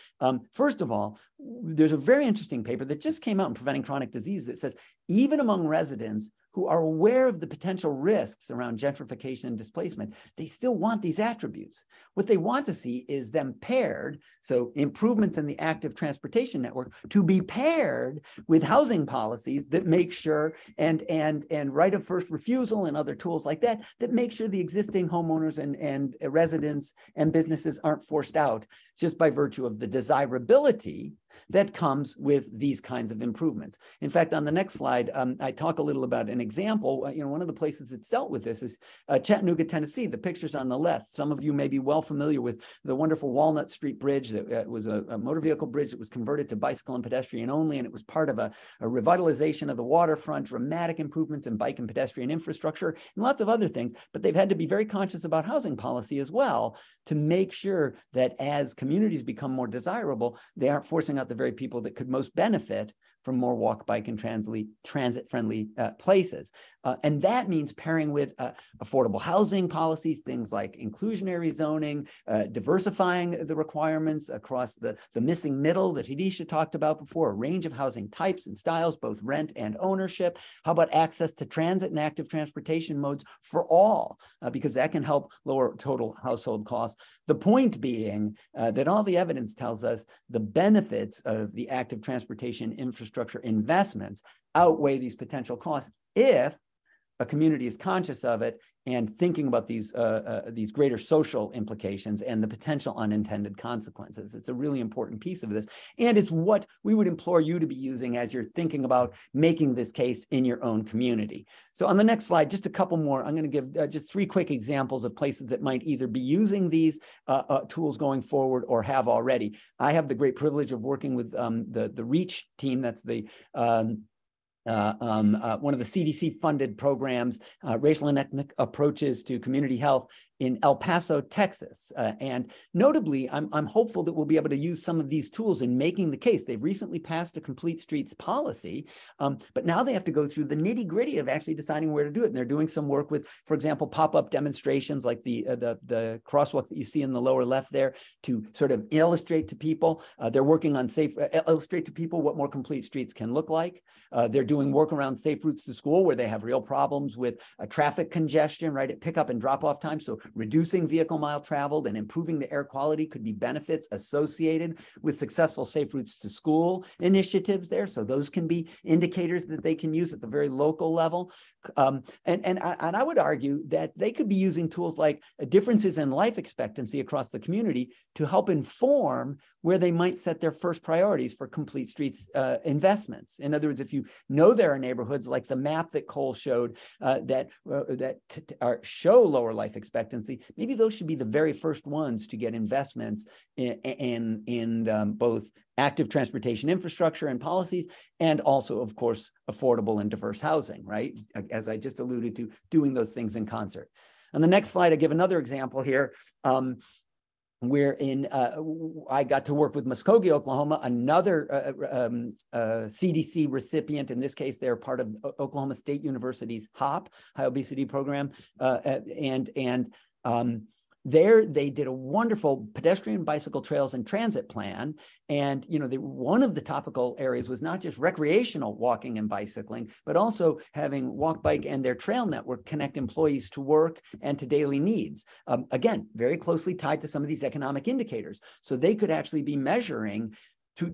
First of all, there's a very interesting paper that just came out in Preventing Chronic Disease that says even among residents who are aware of the potential risks around gentrification and displacement, they still want these attributes. What they want to see is them paired, so improvements in the active transportation network, to be paired with housing policies that make sure, and right of first refusal and other tools like that, that make sure the existing homeowners and residents and businesses aren't forced out just by virtue of the desirability that comes with these kinds of improvements. In fact, on the next slide, I talk a little about an example. One of the places that's dealt with this is Chattanooga, Tennessee. The picture's on the left. Some of you may be well familiar with the wonderful Walnut Street Bridge that was a motor vehicle bridge that was converted to bicycle and pedestrian only, and it was part of a revitalization of the waterfront, dramatic improvements in bike and pedestrian infrastructure, and lots of other things. But they've had to be very conscious about housing policy as well to make sure that as communities become more desirable, they aren't forcing out the very people that could most benefit from more walk, bike, and transit-friendly places. And that means pairing with affordable housing policies, things like inclusionary zoning, diversifying the requirements across the missing middle that Hadisha talked about before, a range of housing types and styles, both rent and ownership. How about access to transit and active transportation modes for all? Because that can help lower total household costs. The point being that all the evidence tells us the benefits of the active transportation infrastructure investments outweigh these potential costs if a community is conscious of it and thinking about these greater social implications and the potential unintended consequences. It's a really important piece of this. And it's what we would implore you to be using as you're thinking about making this case in your own community. So on the next slide, just a couple more. I'm going to give just 3 quick examples of places that might either be using these tools going forward or have already. I have the great privilege of working with the REACH team. That's the one of the CDC-funded programs, racial and ethnic approaches to community health in El Paso, Texas. And notably, I'm hopeful that we'll be able to use some of these tools in making the case. They've recently passed a complete streets policy, but now they have to go through the nitty-gritty of actually deciding where to do it. And they're doing some work with, for example, pop-up demonstrations like the crosswalk that you see in the lower left there to sort of illustrate to people. They're working on illustrate to people what more complete streets can look like. They're doing work around safe routes to school where they have real problems with traffic congestion, right, at pickup and drop-off time. So reducing vehicle mile traveled and improving the air quality could be benefits associated with successful safe routes to school initiatives there. So those can be indicators that they can use at the very local level. And I would argue that they could be using tools like differences in life expectancy across the community to help inform where they might set their first priorities for complete streets investments. In other words, if you know there are neighborhoods like the map that Cole showed that show lower life expectancy, maybe those should be the very first ones to get investments in both active transportation infrastructure and policies, and also, of course, affordable and diverse housing, right? As I just alluded to, doing those things in concert. On the next slide, I give another example here. I got to work with Muskogee, Oklahoma, another CDC recipient. In this case, they're part of Oklahoma State University's HOP, High Obesity Program, there, they did a wonderful pedestrian, bicycle trails and transit plan. And, one of the topical areas was not just recreational walking and bicycling, but also having walk, bike, and their trail network connect employees to work and to daily needs. Again, very closely tied to some of these economic indicators. So they could actually be measuring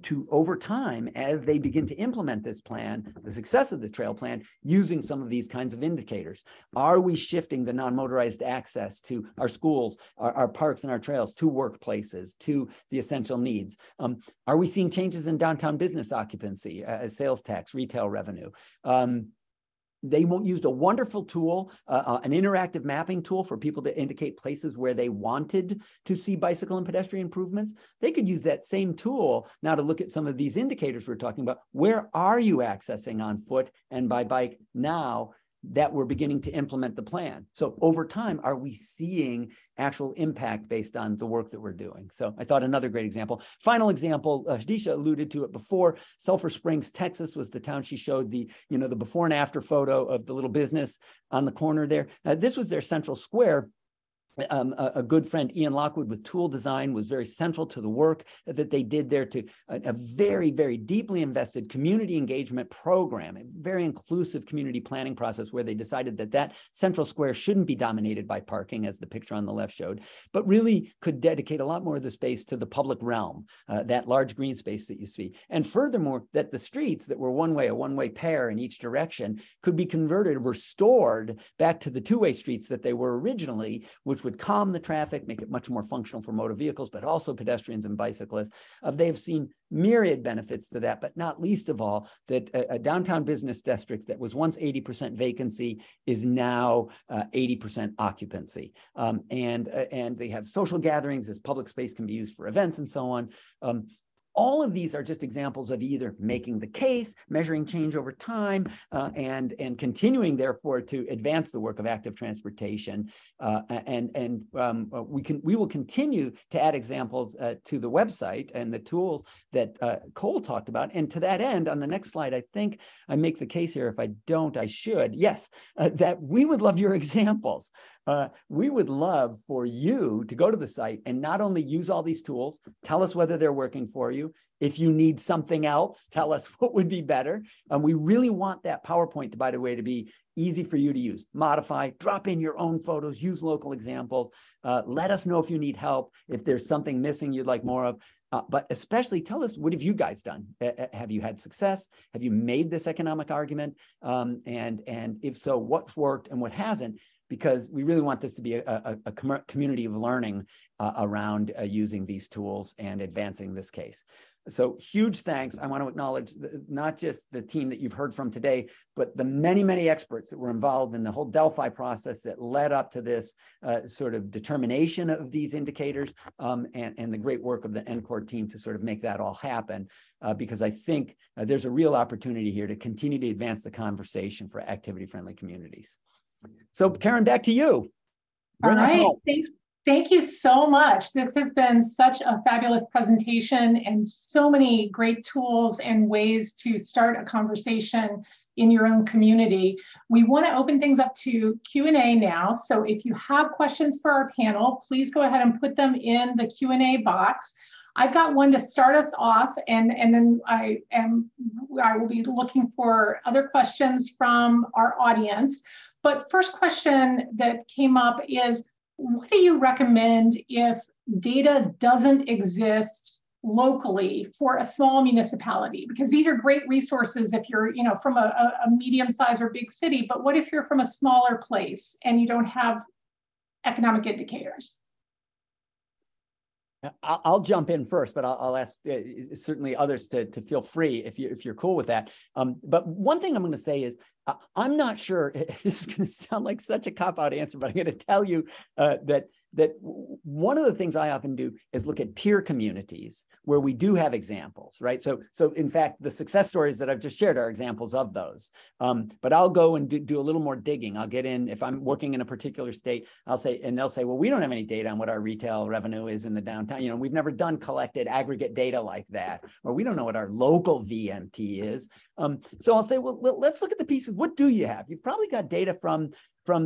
to over time, as they begin to implement this plan, the success of the trail plan, using some of these kinds of indicators. Are we shifting the non-motorized access to our schools, our parks and our trails, to workplaces, to the essential needs? Are we seeing changes in downtown business occupancy, sales tax, retail revenue? They used a wonderful tool, an interactive mapping tool for people to indicate places where they wanted to see bicycle and pedestrian improvements. They could use that same tool now to look at some of these indicators we're talking about. Where are you accessing on foot and by bike now? that we're beginning to implement the plan. So over time, are we seeing actual impact based on the work that we're doing? So I thought another great example. Final example, Hadisha alluded to it before. Sulphur Springs, Texas was the town she showed the, the before and after photo of the little business on the corner there. This was their central square. A good friend, Ian Lockwood, with Tool Design, was very central to the work that they did there, to a very, very deeply invested community engagement program, a very inclusive community planning process where they decided that that central square shouldn't be dominated by parking, as the picture on the left showed, but really could dedicate a lot more of the space to the public realm, that large green space that you see. And furthermore, that the streets that were a one-way pair in each direction, could be converted, restored back to the two-way streets that they were originally, which would calm the traffic, make it much more functional for motor vehicles, but also pedestrians and bicyclists. They have seen myriad benefits to that, but not least of all, that a downtown business district that was once 80% vacancy is now 80% occupancy. And they have social gatherings, as public space can be used for events and so on. All of these are just examples of either making the case, measuring change over time, and continuing, therefore, to advance the work of active transportation. We will continue to add examples to the website and the tools that Cole talked about. And to that end, on the next slide, I think I make the case here. If I don't, I should. Yes, that we would love your examples. We would love for you to go to the site and not only use all these tools, tell us whether they're working for you. If you need something else, tell us what would be better. We really want that PowerPoint, by the way, to be easy for you to use. Modify, drop in your own photos, use local examples. Let us know if you need help, if there's something missing you'd like more of. But especially tell us, what have you guys done? Have you had success? Have you made this economic argument? And if so, what's worked and what hasn't? Because we really want this to be a community of learning around using these tools and advancing this case. So huge thanks. I want to acknowledge not just the team that you've heard from today, but the many, many experts that were involved in the whole Delphi process that led up to this sort of determination of these indicators, and the great work of the NCORE team to sort of make that all happen, because I think there's a real opportunity here to continue to advance the conversation for activity-friendly communities. So Karen, back to you. Bring us home. Thank you so much. This has been such a fabulous presentation and so many great tools and ways to start a conversation in your own community. We want to open things up to Q&A now. So if you have questions for our panel, please go ahead and put them in the Q&A box. I've got one to start us off, and then I will be looking for other questions from our audience. But first question that came up is, what do you recommend if data doesn't exist locally for a small municipality? Because these are great resources if you're, from a medium-sized or big city, but what if you're from a smaller place and you don't have economic indicators? I'll jump in first, but I'll ask certainly others to feel free if you're cool with that. But one thing I'm going to say is, I'm not sure, this is going to sound like such a cop-out answer, but I'm going to tell you that one of the things I often do is look at peer communities where we do have examples, right? So in fact, the success stories that I've just shared are examples of those. But I'll go and do a little more digging. I'll get in, if I'm working in a particular state, I'll say, and they'll say, well, we don't have any data on what our retail revenue is in the downtown. We've never done collected aggregate data like that, or we don't know what our local VMT is. So I'll say, well, let's look at the pieces. What do you have? You've probably got data from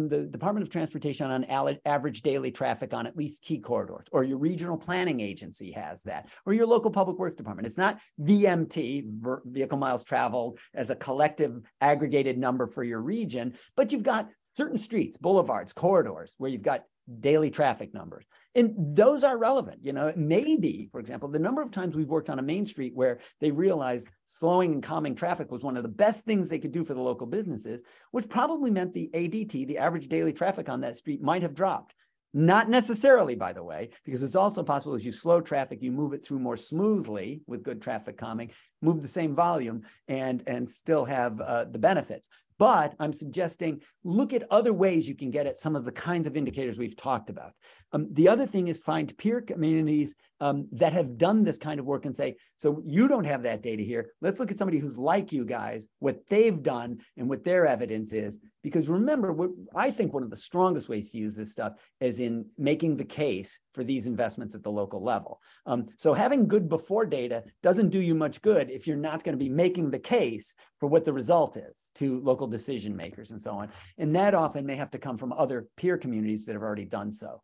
the Department of Transportation on average daily traffic on at least key corridors, or your regional planning agency has that, or your local public works department. It's not VMT, vehicle miles traveled, as a collective aggregated number for your region, but you've got certain streets, boulevards, corridors, where you've got daily traffic numbers. And those are relevant. Maybe, for example, the number of times we've worked on a main street where they realized slowing and calming traffic was one of the best things they could do for the local businesses, which probably meant the ADT, the average daily traffic on that street, might have dropped. Not necessarily, by the way, because it's also possible as you slow traffic, you move it through more smoothly with good traffic calming, move the same volume and still have the benefits. But I'm suggesting look at other ways you can get at some of the kinds of indicators we've talked about. The other thing is find peer communities that have done this kind of work and say, so you don't have that data here. Let's look at somebody who's like you guys, what they've done and what their evidence is. Because remember, I think one of the strongest ways to use this stuff is in making the case for these investments at the local level. So having good before data doesn't do you much good if you're not going to be making the case for what the result is to local decision makers and so on. And that often may have to come from other peer communities that have already done so.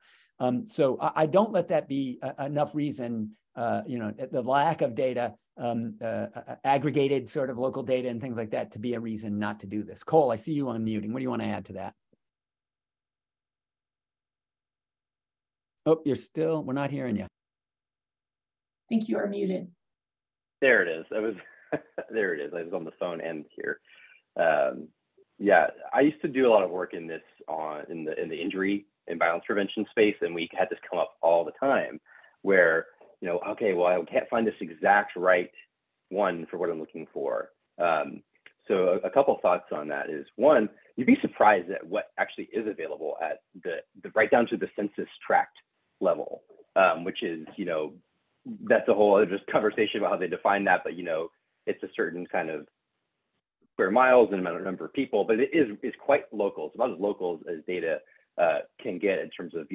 So I don't let that be enough reason, the lack of data, aggregated sort of local data and things like that to be a reason not to do this. Cole, I see you unmuting. What do you want to add to that? Oh, we're not hearing you. I think you are muted. There it is. There it is. I was on the phone and here. Yeah, I used to do a lot of work in this in the injury and violence prevention space, and we had this come up all the time where, okay, well, I can't find this exact right one for what I'm looking for. So a couple thoughts on that is, one, you'd be surprised at what actually is available at the right down to the census tract level, which is, that's a whole other just conversation about how they define that, but it's a certain kind of square miles and amount of number of people, but it is quite local. It's about as local as data can get in terms of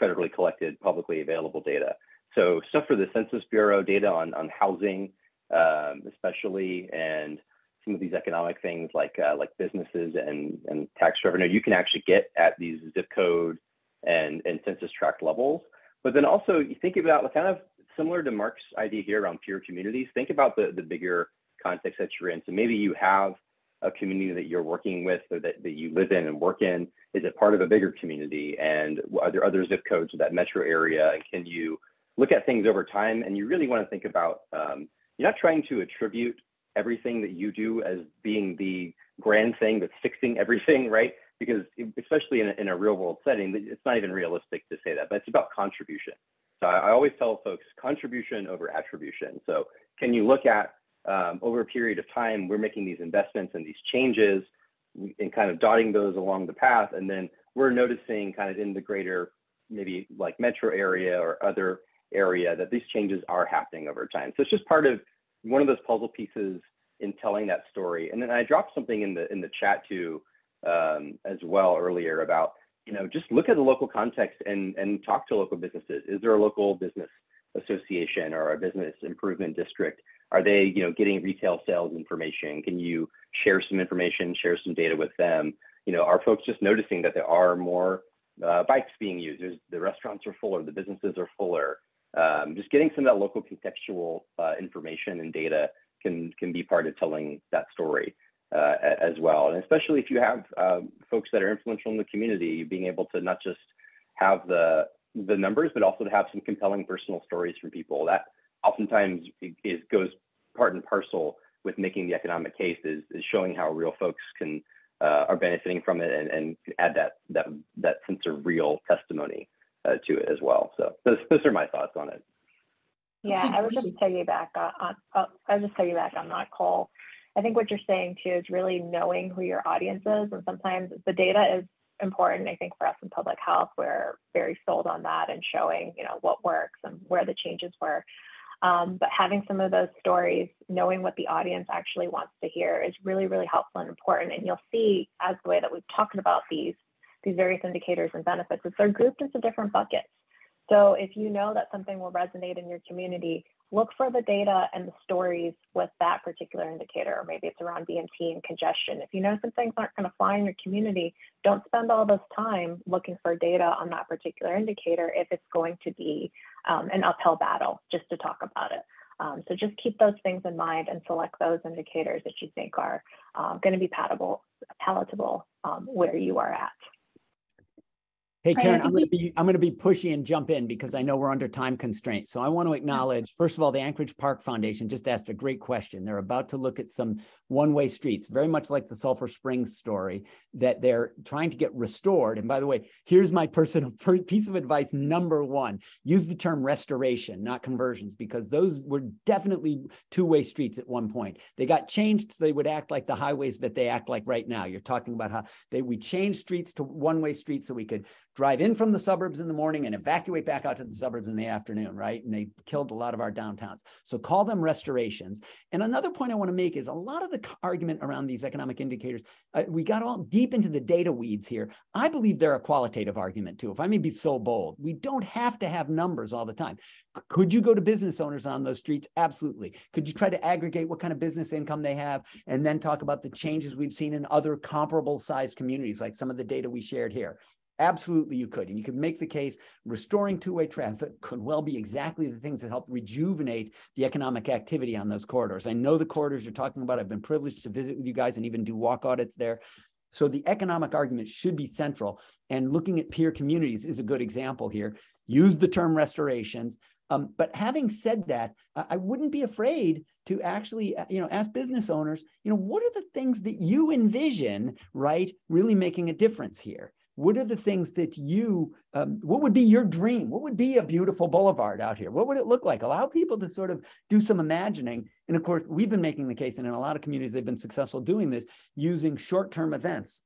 federally collected, publicly available data. So stuff for the Census Bureau, data on housing, especially, and some of these economic things like businesses and tax revenue, you can actually get at these zip code and census tract levels. But then also you think about kind of similar to Mark's idea here around peer communities. Think about the bigger context that you're in. So maybe you have a community that you're working with or that you live in and work in. Is it part of a bigger community? And are there other zip codes of that metro area? And can you look at things over time? And you really want to think about, you're not trying to attribute everything that you do as being the grand thing that's fixing everything, right? Because especially in a real world setting, it's not even realistic to say that, but it's about contribution. So I always tell folks contribution over attribution. So can you look at over a period of time, we're making these investments and these changes and kind of dotting those along the path. And then we're noticing kind of in the greater, maybe like metro area or other area that these changes are happening over time. So it's just part of one of those puzzle pieces in telling that story. And then I dropped something in the chat too, as well earlier about, just look at the local context and talk to local businesses. Is there a local business association or a business improvement district? Are they, getting retail sales information? Can you share some information, share some data with them? Are folks just noticing that there are more bikes being used? The restaurants are fuller, the businesses are fuller. Just getting some of that local contextual information and data can be part of telling that story as well. And especially if you have folks that are influential in the community, being able to not just have the numbers, but also to have some compelling personal stories from people. That oftentimes goes part and parcel with making the economic case is showing how real folks are benefiting from it and add that sense of real testimony to it as well. So those are my thoughts on it. Yeah, I would just piggyback on that, Cole. I think what you're saying too is really knowing who your audience is, and sometimes the data is important. I think for us in public health, we're very sold on that and showing, what works and where the changes were. But having some of those stories, knowing what the audience actually wants to hear is really, really helpful and important. And you'll see as the way that we've talked about these various indicators and benefits, is they're grouped into different buckets. So if you know that something will resonate in your community, look for the data and the stories with that particular indicator, or maybe it's around BMT and congestion. If you know some things aren't going to fly in your community, don't spend all this time looking for data on that particular indicator if it's going to be an uphill battle just to talk about it. So just keep those things in mind and select those indicators that you think are going to be palatable where you are at. Hey, Karen, I'm going to be pushy and jump in because I know we're under time constraints. So I want to acknowledge, first of all, the Anchorage Park Foundation just asked a great question. They're about to look at some one-way streets, very much like the Sulphur Springs story, that they're trying to get restored. And by the way, here's my personal piece of advice. Number one, use the term restoration, not conversions, because those were definitely two-way streets at one point. They got changed so they would act like the highways that they act like right now. You're talking about how we changed streets to one-way streets so we could drive in from the suburbs in the morning and evacuate back out to the suburbs in the afternoon, right? And they killed a lot of our downtowns. So call them restorations. And another point I want to make is a lot of the argument around these economic indicators, we got all deep into the data weeds here. I believe they're a qualitative argument too, if I may be so bold. We don't have to have numbers all the time. Could you go to business owners on those streets? Absolutely. Could you try to aggregate what kind of business income they have and then talk about the changes we've seen in other comparable sized communities, like some of the data we shared here? Absolutely, you could. And you could make the case restoring two-way traffic could well be exactly the things that help rejuvenate the economic activity on those corridors. I know the corridors you're talking about. I've been privileged to visit with you guys and even do walk audits there. So the economic argument should be central. And looking at peer communities is a good example here. Use the term restorations. But having said that, I wouldn't be afraid to actually, ask business owners, what are the things that you envision, right, really making a difference here? What are the things that what would be your dream? What would be a beautiful boulevard out here? What would it look like? Allow people to sort of do some imagining. And of course, we've been making the case, and in a lot of communities, they've been successful doing this using short-term events.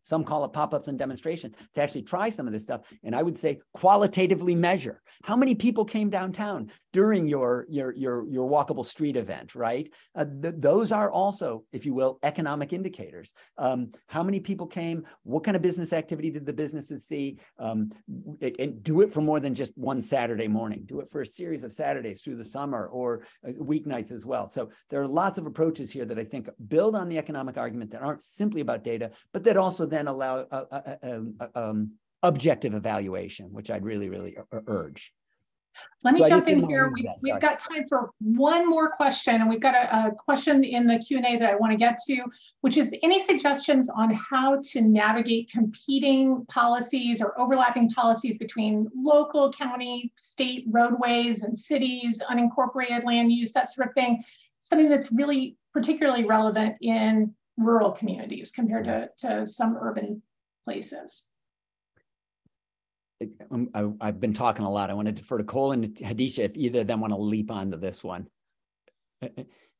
Some call it pop-ups and demonstrations to actually try some of this stuff. And I would say qualitatively measure how many people came downtown during your walkable street event, right? Those are also, if you will, economic indicators. How many people came? What kind of business activity did the businesses see? And do it for more than just one Saturday morning. Do it for a series of Saturdays through the summer or weeknights as well. So there are lots of approaches here that I think build on the economic argument that aren't simply about data, but that also then allow objective evaluation, which I'd really, really urge. Let me jump in here. We've got time for one more question, and we've got a question in the Q&A that I want to get to, which is any suggestions on how to navigate competing policies or overlapping policies between local, county, state roadways and cities, unincorporated land use, that sort of thing, something that's really particularly relevant in rural communities compared to some urban places. I've been talking a lot. I want to defer to Cole and Hadisha if either of them want to leap onto this one.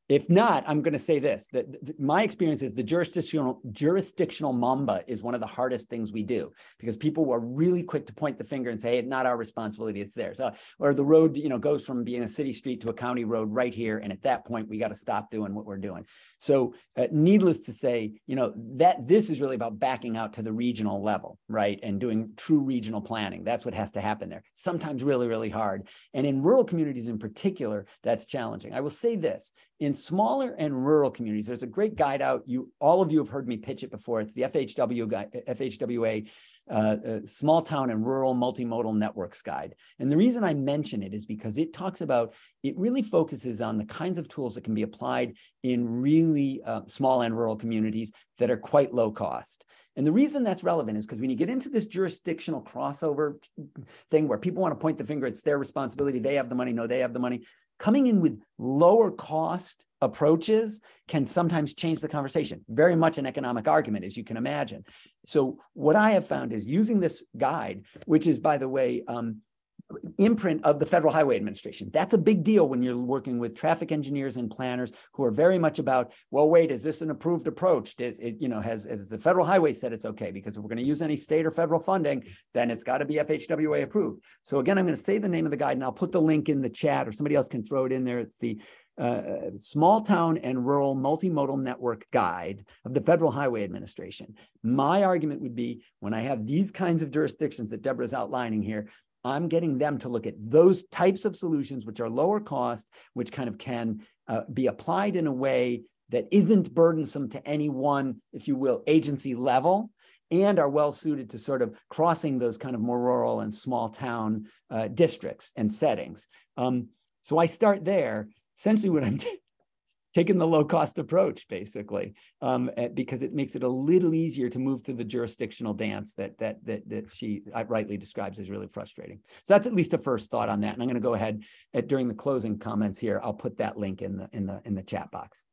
If not, I'm going to say this, that my experience is the jurisdictional mamba is one of the hardest things we do because people are really quick to point the finger and say, hey, it's not our responsibility, it's theirs. Or the road, goes from being a city street to a county road right here. And at that point, we got to stop doing what we're doing. So needless to say, that this is really about backing out to the regional level, right? And doing true regional planning. That's what has to happen there. Sometimes really, really hard. And in rural communities in particular, that's challenging. I will say this, in smaller and rural communities, there's a great guide out. All of you have heard me pitch it before. It's the FHWA Small Town and Rural Multimodal Networks Guide. And the reason I mention it is because it really focuses on the kinds of tools that can be applied in really small and rural communities that are quite low cost. And the reason that's relevant is because when you get into this jurisdictional crossover thing where people want to point the finger, it's their responsibility, they have the money, no, they have the money. Coming in with lower cost approaches can sometimes change the conversation. Very much an economic argument, as you can imagine. So what I have found is using this guide, which is, by the way, imprint of the Federal Highway Administration. That's a big deal when you're working with traffic engineers and planners who are very much about, well, wait, is this an approved approach? Has the Federal Highway said it's okay? Because if we're going to use any state or federal funding, then it's got to be FHWA approved. So again, I'm going to say the name of the guide and I'll put the link in the chat or somebody else can throw it in there. It's the Small Town and Rural Multimodal Network Guide of the Federal Highway Administration. My argument would be when I have these kinds of jurisdictions that Deborah's outlining here, I'm getting them to look at those types of solutions, which are lower cost, which kind of can be applied in a way that isn't burdensome to any one, if you will, agency level, and are well suited to sort of crossing those kind of more rural and small town districts and settings. So I start there. Essentially what I'm taking the low-cost approach, basically, because it makes it a little easier to move through the jurisdictional dance that she rightly describes as really frustrating. So that's at least a first thought on that. And I'm going to go ahead during the closing comments here. I'll put that link in the chat box.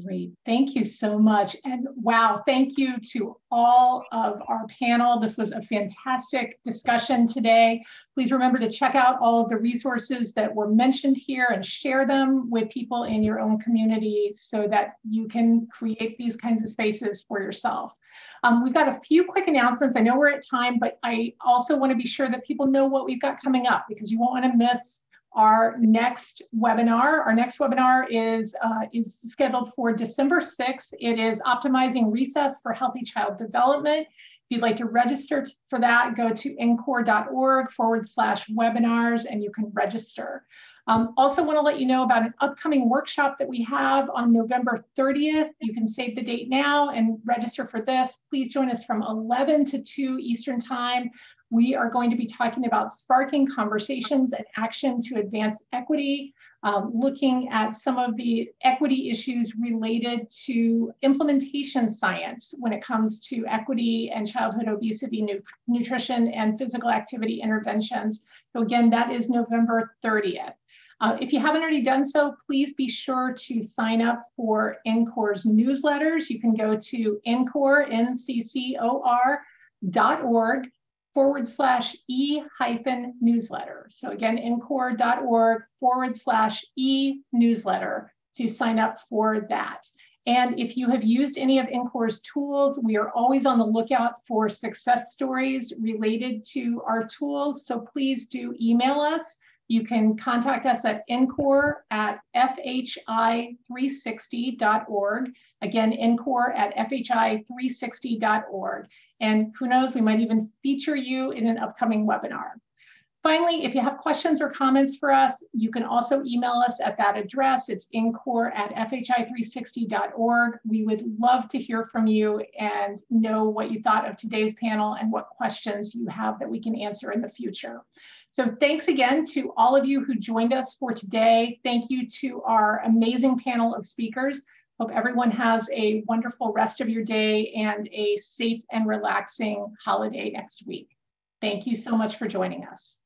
Great, thank you so much. And wow, thank you to all of our panel. This was a fantastic discussion today. Please remember to check out all of the resources that were mentioned here and share them with people in your own community so that you can create these kinds of spaces for yourself. We've got a few quick announcements. I know we're at time, but I also want to be sure that people know what we've got coming up, because you won't want to miss our next webinar. Our next webinar is scheduled for December 6th. It is Optimizing Recess for Healthy Child Development. If you'd like to register for that, go to ncor.org/webinars and you can register. Also want to let you know about an upcoming workshop that we have on November 30th. You can save the date now and register for this. Please join us from 11 to 2 Eastern Time. We are going to be talking about sparking conversations and action to advance equity, looking at some of the equity issues related to implementation science when it comes to equity and childhood obesity, nutrition, and physical activity interventions. So again, that is November 30th. If you haven't already done so, please be sure to sign up for NCOR's newsletters. You can go to NCOR.org/e-newsletter. So again, ncor.org/e-newsletter to sign up for that. And if you have used any of NCOR's tools, we are always on the lookout for success stories related to our tools. So please do email us. You can contact us at ncor@fhi360.org. Again, ncor@fhi360.org. And who knows, we might even feature you in an upcoming webinar. Finally, if you have questions or comments for us, you can also email us at that address. It's ncor@fhi360.org. We would love to hear from you and know what you thought of today's panel and what questions you have that we can answer in the future. So thanks again to all of you who joined us for today. Thank you to our amazing panel of speakers. Hope everyone has a wonderful rest of your day and a safe and relaxing holiday next week. Thank you so much for joining us.